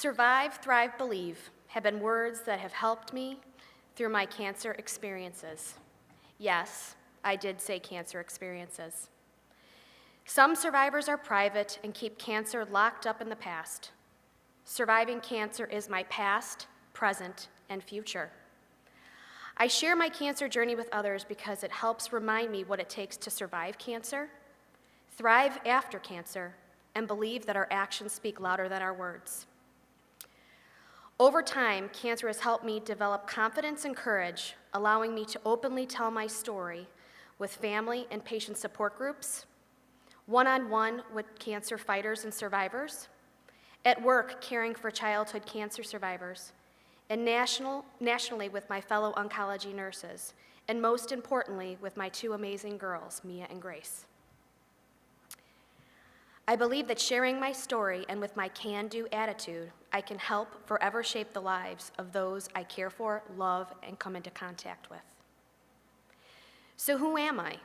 Survive, thrive, believe have been words that have helped me through my cancer experiences. Yes, I did say cancer experiences. Some survivors are private and keep cancer locked up in the past. Surviving cancer is my past, present, and future. I share my cancer journey with others because it helps remind me what it takes to survive cancer, thrive after cancer, and believe that our actions speak louder than our words. Over time, cancer has helped me develop confidence and courage, allowing me to openly tell my story with family and patient support groups, one-on-one with cancer fighters and survivors, at work caring for childhood cancer survivors, and nationally with my fellow oncology nurses, and most importantly with my two amazing girls, Mia and Grace. I believe that sharing my story and with my can-do attitude, I can help forever shape the lives of those I care for, love, and come into contact with. So who am I?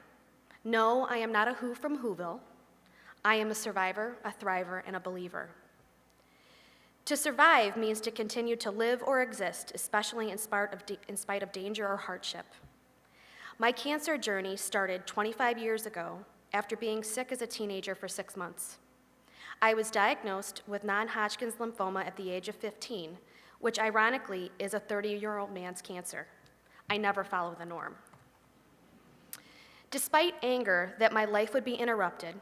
No, I am not a who from Whoville. I am a survivor, a thriver, and a believer. To survive means to continue to live or exist, especially in spite of danger or hardship. My cancer journey started 25 years ago after being sick as a teenager for 6 months. I was diagnosed with non-Hodgkin's lymphoma at the age of 15, which ironically is a 30-year-old man's cancer. I never follow the norm. Despite anger that my life would be interrupted,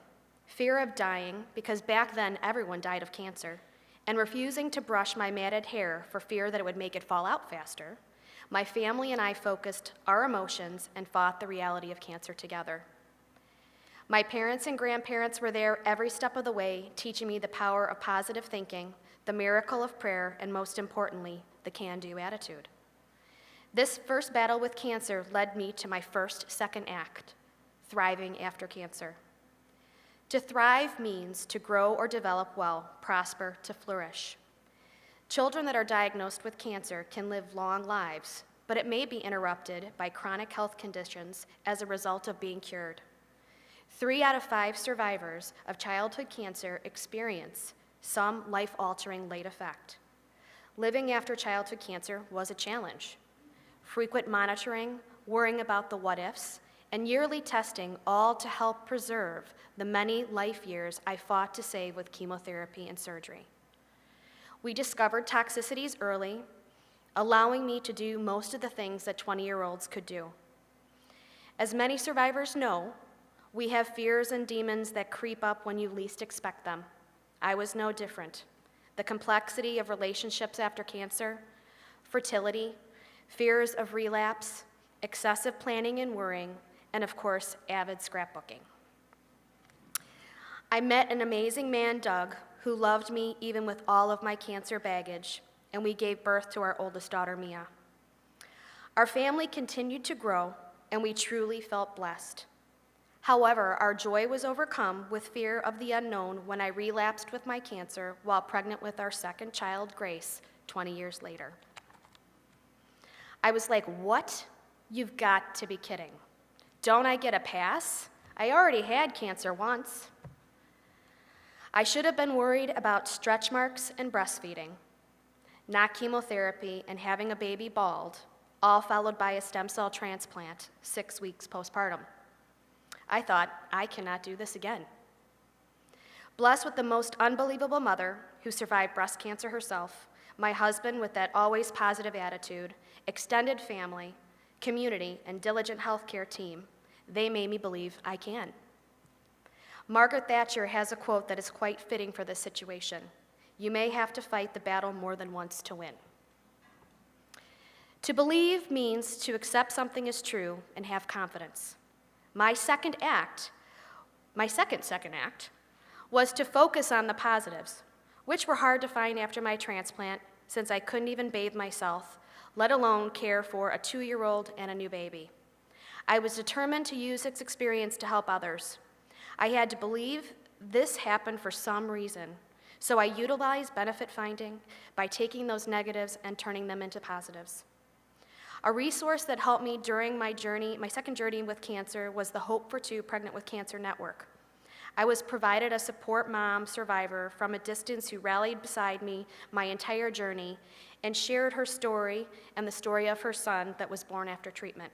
fear of dying, because back then everyone died of cancer, and refusing to brush my matted hair for fear that it would make it fall out faster, my family and I focused our emotions and fought the reality of cancer together. My parents and grandparents were there every step of the way, teaching me the power of positive thinking, the miracle of prayer, and most importantly, the can-do attitude. This first battle with cancer led me to my second act, thriving after cancer. To thrive means to grow or develop well, prosper, to flourish. Children that are diagnosed with cancer can live long lives, but it may be interrupted by chronic health conditions as a result of being cured. 3 out of 5 survivors of childhood cancer experience some life-altering late effect. Living after childhood cancer was a challenge. Frequent monitoring, worrying about the what-ifs, and yearly testing, all to help preserve the many life years I fought to save with chemotherapy and surgery. We discovered toxicities early, allowing me to do most of the things that 20-year-olds could do. As many survivors know, we have fears and demons that creep up when you least expect them. I was no different. The complexity of relationships after cancer, fertility, fears of relapse, excessive planning and worrying, and of course, avid scrapbooking. I met an amazing man, Doug, who loved me even with all of my cancer baggage, and we gave birth to our oldest daughter, Mia. Our family continued to grow, and we truly felt blessed. However, our joy was overcome with fear of the unknown when I relapsed with my cancer while pregnant with our second child, Grace, 20 years later. I was like, what? You've got to be kidding. Don't I get a pass? I already had cancer once. I should have been worried about stretch marks and breastfeeding, not chemotherapy and having a baby bald, all followed by a stem cell transplant 6 weeks postpartum. I thought, I cannot do this again. Blessed with the most unbelievable mother who survived breast cancer herself, my husband with that always positive attitude, extended family, community, and diligent healthcare team, they made me believe I can. Margaret Thatcher has a quote that is quite fitting for this situation. You may have to fight the battle more than once to win. To believe means to accept something as true and have confidence. My second act was to focus on the positives, which were hard to find after my transplant since I couldn't even bathe myself, let alone care for a 2-year-old and a new baby. I was determined to use this experience to help others. I had to believe this happened for some reason, so I utilized benefit finding by taking those negatives and turning them into positives. A resource that helped me during my second journey with cancer was the Hope for Two Pregnant with Cancer Network. I was provided a support mom survivor from a distance who rallied beside me my entire journey and shared her story and the story of her son that was born after treatment.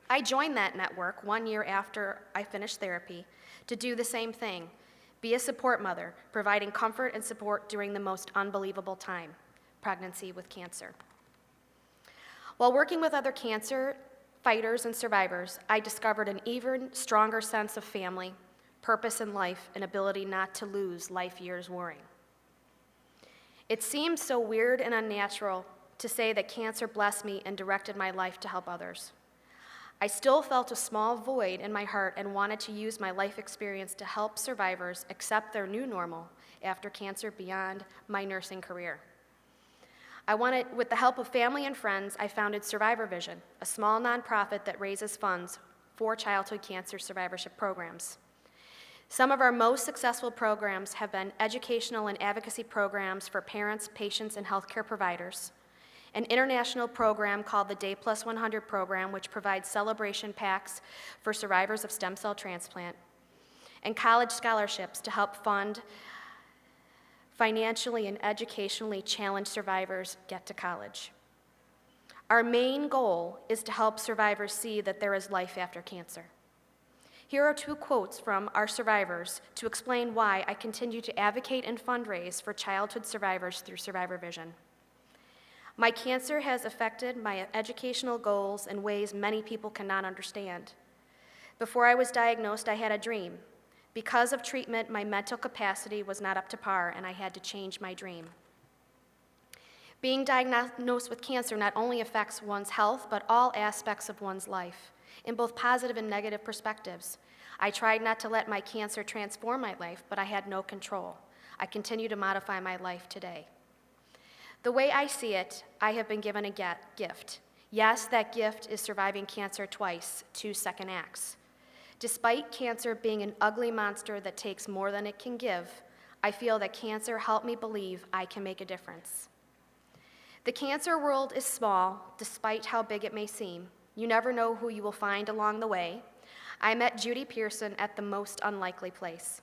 I joined that network 1 year after I finished therapy to do the same thing, be a support mother, providing comfort and support during the most unbelievable time, pregnancy with cancer. While working with other cancer fighters and survivors, I discovered an even stronger sense of family, purpose in life, and ability not to lose life years worrying. It seems so weird and unnatural to say that cancer blessed me and directed my life to help others. I still felt a small void in my heart and wanted to use my life experience to help survivors accept their new normal after cancer beyond my nursing career. With the help of family and friends, I founded Survivor Vision, a small nonprofit that raises funds for childhood cancer survivorship programs. Some of our most successful programs have been educational and advocacy programs for parents, patients, and healthcare providers, an international program called the Day Plus 100 program, which provides celebration packs for survivors of stem cell transplant, and college scholarships to help fund financially and educationally challenged survivors get to college. Our main goal is to help survivors see that there is life after cancer. Here are 2 quotes from our survivors to explain why I continue to advocate and fundraise for childhood survivors through Survivor Vision. My cancer has affected my educational goals in ways many people cannot understand. Before I was diagnosed, I had a dream. Because of treatment, my mental capacity was not up to par, and I had to change my dream. Being diagnosed with cancer not only affects one's health, but all aspects of one's life, in both positive and negative perspectives. I tried not to let my cancer transform my life, but I had no control. I continue to modify my life today. The way I see it, I have been given a gift. Yes, that gift is surviving cancer twice, 2 second acts. Despite cancer being an ugly monster that takes more than it can give, I feel that cancer helped me believe I can make a difference. The cancer world is small, despite how big it may seem. You never know who you will find along the way. I met Judy Pearson at the most unlikely place.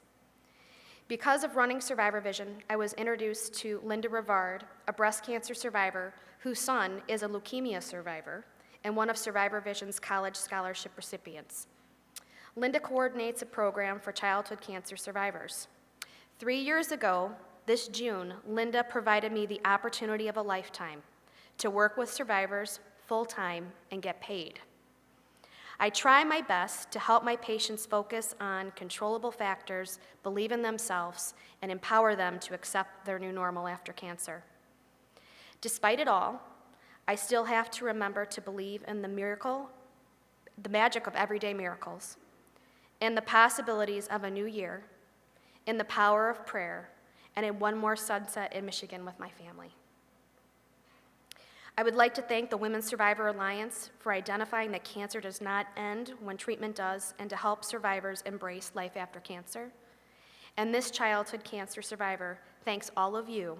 Because of running Survivor Vision, I was introduced to Linda Rivard, a breast cancer survivor whose son is a leukemia survivor and one of Survivor Vision's college scholarship recipients. Linda coordinates a program for childhood cancer survivors. 3 years ago, this June, Linda provided me the opportunity of a lifetime to work with survivors full-time and get paid. I try my best to help my patients focus on controllable factors, believe in themselves, and empower them to accept their new normal after cancer. Despite it all, I still have to remember to believe in the magic of everyday miracles, in the possibilities of a new year, in the power of prayer, and in one more sunset in Michigan with my family. I would like to thank the Women's Survivor Alliance for identifying that cancer does not end when treatment does, and to help survivors embrace life after cancer. And this childhood cancer survivor thanks all of you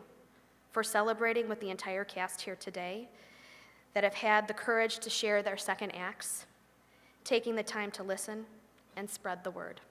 for celebrating with the entire cast here today that have had the courage to share their second acts, taking the time to listen and spread the word.